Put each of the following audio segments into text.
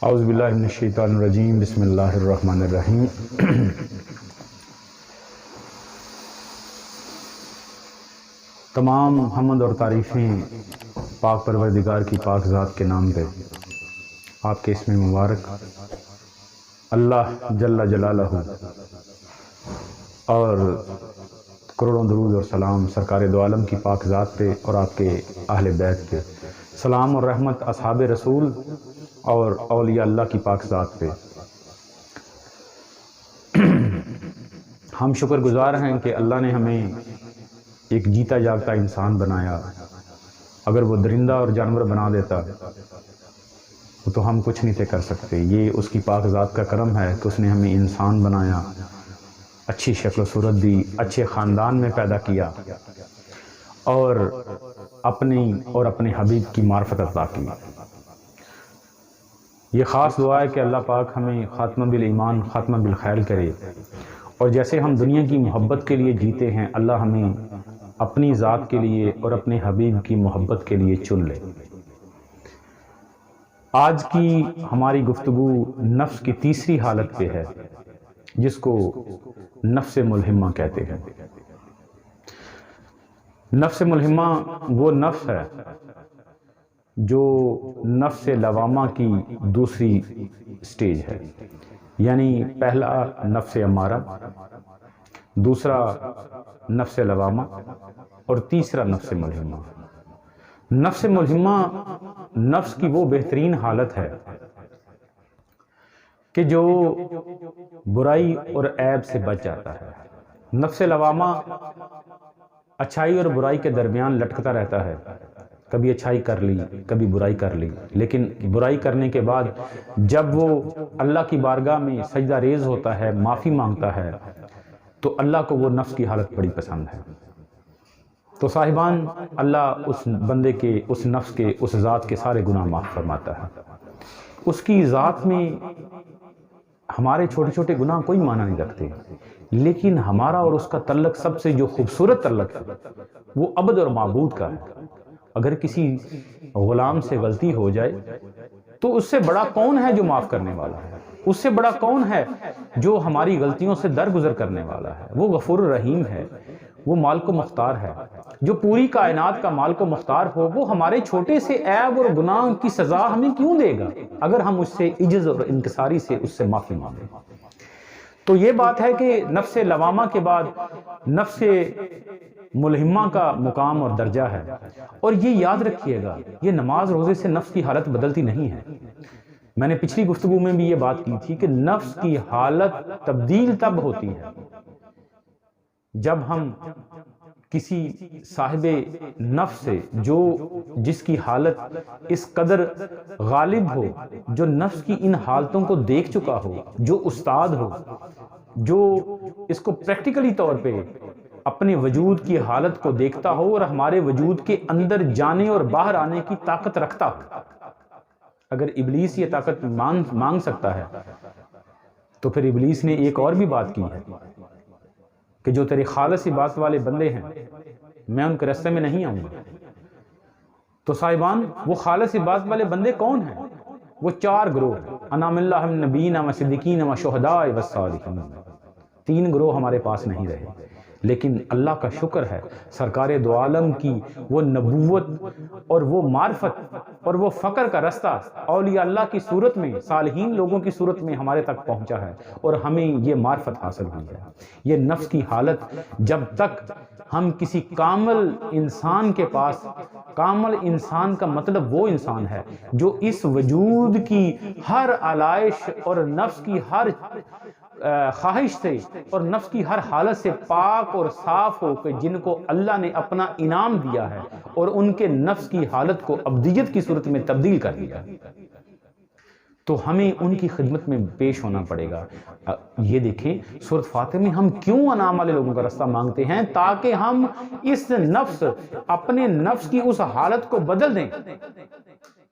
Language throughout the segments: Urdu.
اعوذ باللہ من الشیطان الرجیم، بسم اللہ الرحمن الرحیم۔ تمام حمد اور تعریفیں پاک پروردگار کی پاک ذات کے نام پہ، آپ کے اسم مبارک اللہ جل جلالہ، اور کروڑوں درود اور سلام سرکار دو عالم کی پاک ذات پہ اور آپ کے اہل بیت پہ، سلام اور رحمت اصحاب رسول اور اولیاء اللہ کی پاک ذات پہ۔ ہم شکر گزار ہیں کہ اللہ نے ہمیں ایک جیتا جاگتا انسان بنایا۔ اگر وہ درندہ اور جانور بنا دیتا تو ہم کچھ نہیں تھے کر سکتے۔ یہ اس کی پاک ذات کا کرم ہے کہ اس نے ہمیں انسان بنایا، اچھی شکل و صورت دی، اچھے خاندان میں پیدا کیا اور اپنے حبیب کی معرفت عطا کی۔ یہ خاص دعا ہے کہ اللہ پاک ہمیں خاتمہ بالایمان، خاتمہ بالخیر کرے، اور جیسے ہم دنیا کی محبت کے لیے جیتے ہیں، اللہ ہمیں اپنی ذات کے لیے اور اپنے حبیب کی محبت کے لیے چن لے۔ آج کی ہماری گفتگو نفس کی تیسری حالت پہ ہے، جس کو نفس ملہمہ کہتے ہیں۔ نفس ملہمہ وہ نفس ہے جو نفس لوامہ کی دوسری سٹیج ہے، یعنی پہلا نفس امارہ، دوسرا نفس لوامہ اور تیسرا نفس ملہمہ۔ نفس ملہمہ نفس کی وہ بہترین حالت ہے کہ جو برائی اور عیب سے بچ جاتا ہے۔ نفس لوامہ اچھائی اور برائی کے درمیان لٹکتا رہتا ہے، کبھی اچھائی کر لی، کبھی برائی کر لی، لیکن برائی کرنے کے بعد جب وہ اللہ کی بارگاہ میں سجدہ ریز ہوتا ہے، معافی مانگتا ہے، تو اللہ کو وہ نفس کی حالت بڑی پسند ہے۔ تو صاحبان، اللہ اس بندے کے، اس نفس کے، اس ذات کے سارے گناہ معاف فرماتا ہے۔ اس کی ذات میں ہمارے چھوٹے چھوٹے گناہ کوئی معنی نہیں رکھتے، لیکن ہمارا اور اس کا تعلق سب سے جو خوبصورت تعلق ہے وہ عبد اور معبود کا ہے۔ اگر کسی غلام سے غلطی ہو جائے تو اس سے بڑا کون ہے جو معاف کرنے والا ہے؟ اس سے بڑا کون ہے جو ہماری غلطیوں سے درگزر کرنے والا ہے؟ وہ غفور الرحیم ہے، وہ مالک و مختار ہے۔ جو پوری کائنات کا مالک و مختار ہو، وہ ہمارے چھوٹے سے عیب اور گناہ کی سزا ہمیں کیوں دے گا اگر ہم اس سے عجز اور انکساری سے اس سے معافی مانگیں؟ تو یہ بات ہے کہ نفس لوامہ کے بعد نفس ملہمہ کا مقام اور درجہ ہے، اور یہ یاد رکھیے گا، یہ نماز روزے سے نفس کی حالت بدلتی نہیں ہے۔ میں نے پچھلی گفتگو میں بھی یہ بات کی تھی کہ نفس کی حالت تبدیل تب ہوتی ہے جب ہم کسی صاحب نفس سے جس کی حالت اس قدر غالب ہو، جو نفس کی ان حالتوں کو دیکھ چکا ہو، جو استاد ہو، جو اس کو پریکٹیکلی طور پہ اپنے وجود کی حالت کو دیکھتا ہو اور ہمارے وجود کے اندر جانے اور باہر آنے کی طاقت رکھتا ہو۔ اگر ابلیس یہ طاقت مانگ سکتا ہے تو پھر ابلیس نے ایک اور بھی بات کی ہے کہ جو تیرے خالص عبادت والے بندے ہیں، میں ان کے راستے میں نہیں آؤں گا۔ تو صاحبان، وہ خالص عبادت والے بندے کون ہیں؟ وہ چار گروہ ہیں، انا من اللہ من نبیین و صدیقین و شہداء و صالحین۔ تین گروہ ہمارے پاس نہیں رہے، لیکن اللہ کا شکر ہے سرکار دو عالم کی وہ نبوت اور وہ معرفت اور وہ فقر کا رستہ اولیاء اللہ کی صورت میں، صالحین لوگوں کی صورت میں ہمارے تک پہنچا ہے، اور ہمیں یہ معرفت حاصل ہوئی ہے۔ یہ نفس کی حالت جب تک ہم کسی کامل انسان کے پاس، کامل انسان کا مطلب وہ انسان ہے جو اس وجود کی ہر علائش اور نفس کی ہر خواہش سے اور نفس کی ہر حالت سے پاک اور صاف ہو، کہ جن کو اللہ نے اپنا انعام دیا ہے اور ان کے نفس کی حالت کو ابدیت کی صورت میں تبدیل کر دیا، تو ہمیں ان کی خدمت میں پیش ہونا پڑے گا۔ یہ دیکھیں سورۃ فاتح میں ہم کیوں انعام والے لوگوں کا راستہ مانگتے ہیں؟ تاکہ ہم اس نفس، اپنے نفس کی اس حالت کو بدل دیں،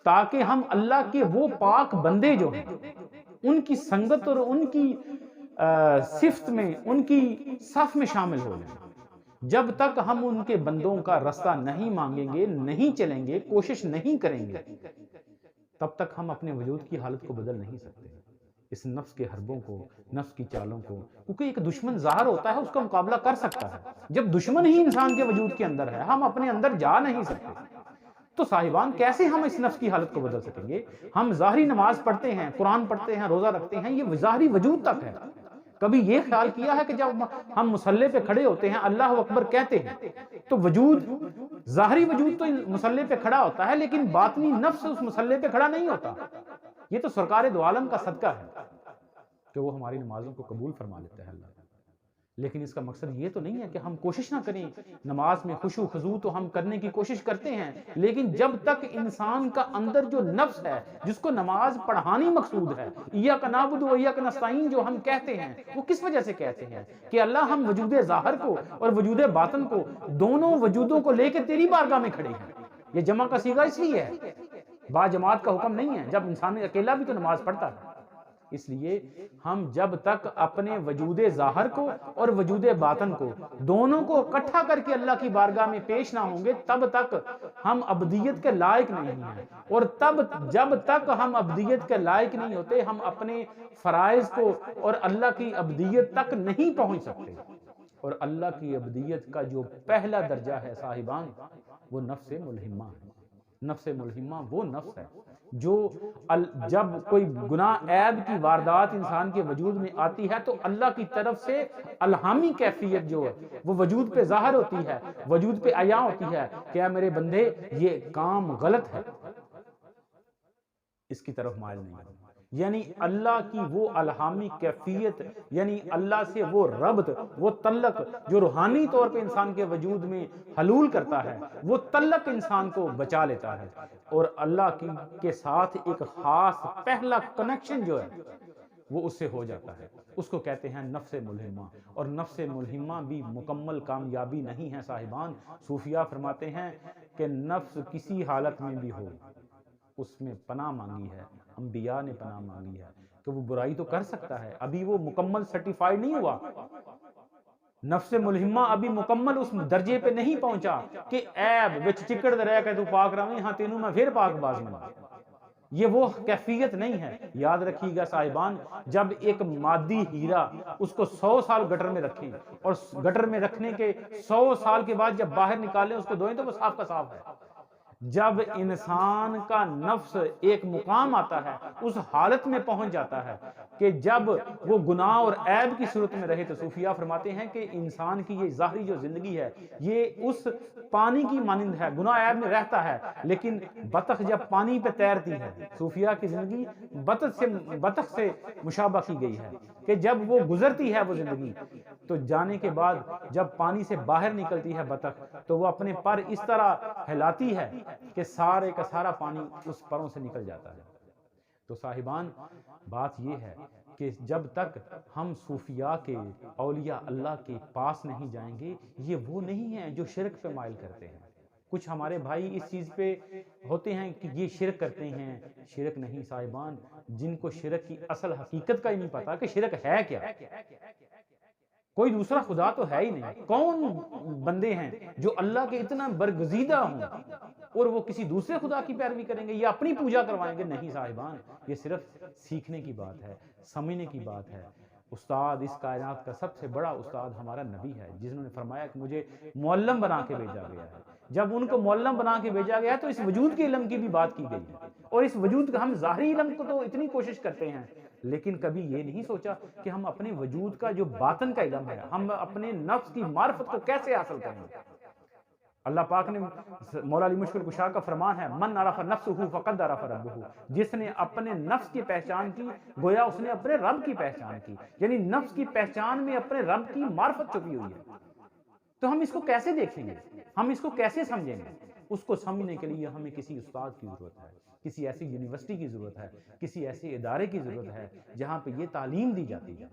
تاکہ ہم اللہ کے وہ پاک بندے جو ہیں ان کی سنگت اور ان کی صفت میں، ان کی صف میں شامل ہو جائیں۔ جب تک ہم ان کے بندوں کا راستہ نہیں مانگیں گے، نہیں چلیں گے، کوشش نہیں کریں گے، تب تک ہم اپنے وجود کی حالت کو بدل نہیں سکتے، اس نفس کے حربوں کو، نفس کی چالوں کو، کیونکہ ایک دشمن ظاہر ہوتا ہے اس کا مقابلہ کر سکتا ہے، جب دشمن ہی انسان کے وجود کے اندر ہے ہم اپنے اندر جا نہیں سکتے، تو صاحبان کیسے ہم اس نفس کی حالت کو بدل سکیں گے؟ ہم ظاہری نماز پڑھتے ہیں، قرآن پڑھتے ہیں، روزہ رکھتے ہیں، یہ ظاہری وجود تک ہے۔ کبھی یہ خیال کیا ہے کہ جب ہم مصلی پہ کھڑے ہوتے ہیں اللہ اکبر کہتے ہیں تو وجود، ظاہری وجود تو مصلی پہ کھڑا ہوتا ہے لیکن باطنی نفس اس مصلی پہ کھڑا نہیں ہوتا؟ یہ تو سرکار دو عالم کا صدقہ ہے کہ وہ ہماری نمازوں کو قبول فرما لیتا ہے اللہ، لیکن اس کا مقصد یہ تو نہیں ہے کہ ہم کوشش نہ کریں، نماز میں خشوع خضوع تو ہم کرنے کی کوشش کرتے ہیں، لیکن جب تک انسان کا اندر جو نفس ہے جس کو نماز پڑھانی مقصود ہے، ایاک نعبد و ایاک نستعین جو ہم کہتے ہیں، وہ کس وجہ سے کہتے ہیں؟ کہ اللہ ہم وجود ظاہر کو اور وجود باطن کو، دونوں وجودوں کو لے کے تیری بارگاہ میں کھڑے ہیں۔ یہ جمع کا صیغہ اس لیے ہے، با جماعت کا حکم نہیں ہے، جب انسان اکیلا بھی تو نماز پڑھتا ہے۔ اس لیے ہم جب تک اپنے وجود ظاہر کو اور وجود باطن کو دونوں کو اکٹھا کر کے اللہ کی بارگاہ میں پیش نہ ہوں گے تب تک ہم ابدیت کے لائق نہیں ہیں، اور جب تک ہم ابدیت کے لائق نہیں ہوتے ہم اپنے فرائض کو اور اللہ کی ابدیت تک نہیں پہنچ سکتے۔ اور اللہ کی ابدیت کا جو پہلا درجہ ہے صاحبان وہ نفس ملہمہ ہے۔ نفس ملہمہ وہ نفس ہے جو جب کوئی گناہ عیب کی واردات انسان کے وجود میں آتی ہے تو اللہ کی طرف سے الہامی کیفیت جو ہے وہ وجود پہ ظاہر ہوتی ہے، وجود پہ عیاں ہوتی ہے کہ اے میرے بندے یہ کام غلط ہے، اس کی طرف مائل نہیں ہے۔ یعنی اللہ کی وہ الہامی کیفیت، یعنی اللہ سے وہ ربط، وہ تعلق جو روحانی طور پہ انسان کے وجود میں حلول کرتا ہے، وہ تعلق انسان کو بچا لیتا ہے، اور اللہ کے ساتھ ایک خاص پہلا کنیکشن جو ہے وہ اس سے ہو جاتا ہے، اس کو کہتے ہیں نفس ملہمہ۔ اور نفس ملہمہ بھی مکمل کامیابی نہیں ہے صاحبان، صوفیہ فرماتے ہیں کہ نفس کسی حالت میں بھی ہو اس میں پناہ مانگی ہے، انبیاء نے پناہ مانگی ہے کہ وہ برائی تو کر سکتا ہے، ابھی وہ مکمل سرٹیفائیڈ نہیں ہوا، نفس ملہمہ ابھی مکمل اس درجے پہ نہیں پہنچا کہ عیب وچ چکڑ دے رہے کہ تو پاک رہویں، ہاں تینوں میں پھر پاک باز بنا، یہ وہ کیفیت نہیں ہے۔ یاد رکھیے گا صاحبان، جب ایک مادی ہیرا اس کو 100 سال گٹر میں رکھیں اور گٹر میں رکھنے کے 100 سال کے بعد جب باہر نکالیں اس کو دھوئیں تو وہ صاف کا صاف ہے۔ جب انسان کا نفس ایک مقام آتا ہے اس حالت میں پہنچ جاتا ہے کہ جب وہ گناہ اور عیب کی صورت میں رہے، تو صوفیہ فرماتے ہیں کہ انسان کی یہ ظاہری جو زندگی ہے یہ اس پانی کی مانند ہے، گناہ عیب میں رہتا ہے، لیکن بطخ جب پانی پہ تیرتی ہے، صوفیہ کی زندگی بطخ سے مشابہ کی گئی ہے کہ جب وہ گزرتی ہے وہ زندگی تو جانے کے بعد جب پانی سے باہر نکلتی ہے بطخ تو وہ اپنے پر اس طرح ہلاتی ہے کہ سارے کا سارا پانی اس پروں سے نکل جاتا ہے۔ تو صاحبان بات یہ ہے کہ جب تک ہم صوفیاء کے، اولیاء اللہ کے پاس نہیں جائیں گے، یہ وہ نہیں ہیں جو شرک پہ مائل کرتے ہیں۔ کچھ ہمارے بھائی اس چیز پہ ہوتے ہیں کہ یہ شرک کرتے ہیں، شرک نہیں صاحبان، جن کو شرک کی اصل حقیقت کا ہی نہیں پتا کہ شرک ہے کیا، کوئی دوسرا خدا تو ہے ہی نہیں۔ کون بندے ہیں جو اللہ کے اتنا برگزیدہ ہوں اور وہ کسی دوسرے خدا کی پیروی کریں گے یا اپنی پوجا کروائیں گے؟ نہیں صاحبان، یہ صرف سیکھنے کی بات ہے، سمجھنے کی بات ہے۔ استاد اس کائنات کا سب سے بڑا استاد ہمارا نبی ہے، جنہوں نے فرمایا کہ مجھے معلم بنا کے بھیجا گیا ہے۔ جب ان کو معلم بنا کے بھیجا گیا تو اس وجود کے علم کی بھی بات کی گئی ہے، اور اس وجود کا ہم ظاہری علم کو تو اتنی کوشش کرتے ہیں لیکن کبھی یہ نہیں سوچا کہ ہم اپنے وجود کا جو باطن کا علم ہے، ہم اپنے نفس کی معرفت کو کیسے حاصل کریں گے۔ اللہ پاک نے، مولا علی مشکل کشا کا فرمان ہے، من عرف نفسہ فقد عرف ربہ، جس نے اپنے نفس کی پہچان کی گویا اس نے اپنے رب کی پہچان کی، یعنی نفس کی پہچان میں اپنے رب کی معرفت چھپی ہوئی ہے۔ تو ہم اس کو کیسے دیکھیں گے، ہم اس کو کیسے سمجھیں گے؟ اس کو سمجھنے کے لیے ہمیں کسی استاد کی ضرورت ہے، کسی ایسی یونیورسٹی کی ضرورت ہے، کسی ایسے ادارے کی ضرورت ہے جہاں پہ یہ تعلیم دی جاتی ہے۔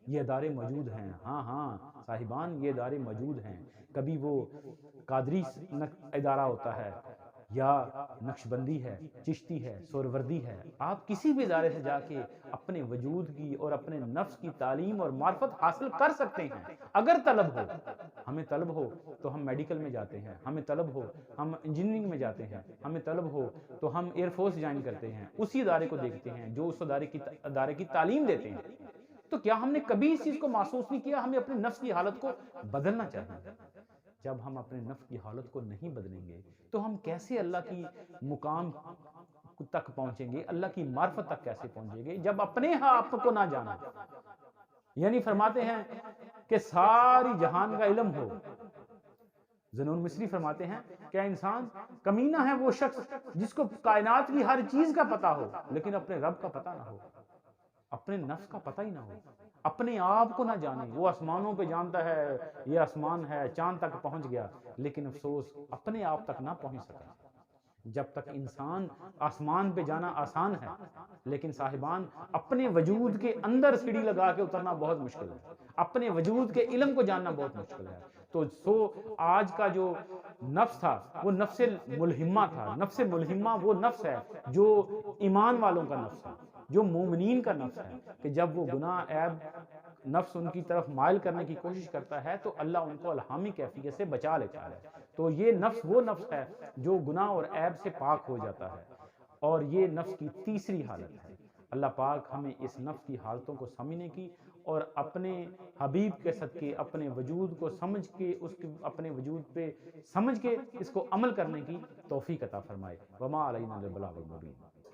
یہ ادارے موجود ہیں، ہاں صاحبان، یہ ادارے موجود ہیں۔ کبھی وہ قادری ادارہ ہوتا ہے یا نقشبندی ہے، چشتی ہے، سہروردی ہے، آپ کسی بھی ادارے سے جا کے اپنے وجود کی اور اپنے نفس کی تعلیم اور معرفت حاصل کر سکتے ہیں اگر طلب ہو۔ ہمیں طلب ہو تو ہم میڈیکل میں جاتے ہیں، ہمیں طلب ہو ہم انجینئرنگ میں جاتے ہیں، ہمیں طلب ہو تو ہم ایئر فورس جوائن کرتے ہیں، اسی ادارے کو دیکھتے ہیں جو اس ادارے کی تعلیم دیتے ہیں۔ تو کیا ہم نے کبھی اس چیز کو محسوس نہیں کیا ہمیں اپنے نفس کی حالت کو بدلنا چاہیے؟ جب ہم اپنے نفس کی حالت کو نہیں بدلیں گے تو ہم کیسے اللہ کی مقام تک پہنچیں گے، اللہ کی معرفت تک کیسے پہنچیں گے جب اپنے آپ کو نہ جانا؟ یعنی فرماتے ہیں کہ ساری جہان کا علم ہو۔ ذنون مصری فرماتے ہیں کیا انسان کمینہ ہے وہ شخص جس کو کائنات کی ہر چیز کا پتہ ہو لیکن اپنے رب کا پتہ نہ ہو، اپنے نفس کا پتہ ہی نہ ہو، اپنے آپ کو نہ جانے۔ وہ آسمانوں پہ جانتا ہے یہ آسمان ہے، چاند تک پہنچ گیا، لیکن افسوس اپنے آپ تک نہ پہنچ سکا۔ جب تک انسان آسمان پہ جانا آسان ہے لیکن صاحبان اپنے وجود کے اندر سیڑھی لگا کے اترنا بہت مشکل ہے، اپنے وجود کے علم کو جاننا بہت مشکل ہے۔ تو آج کا جو نفس تھا وہ نفس ملہمہ تھا۔ نفس ملہمہ وہ نفس ہے جو ایمان والوں کا نفس ہے، جو مومنین کا نفس ہے، کہ جب وہ گناہ عیب نفس ان کی طرف مائل کرنے کی کوشش کرتا ہے تو اللہ ان کو الہامی کیفیت سے بچا لیتا ہے۔ تو یہ نفس وہ نفس ہے جو گناہ اور عیب سے پاک ہو جاتا ہے، اور یہ نفس کی تیسری حالت ہے۔ اللہ پاک ہمیں اس نفس کی حالتوں کو سمجھنے کی اور اپنے حبیب کے صدقے اپنے وجود کو سمجھ کے اپنے وجود پہ سمجھ کے اس کو عمل کرنے کی توفیق عطا فرمائے۔ وما علینا الا البلاغ المبین۔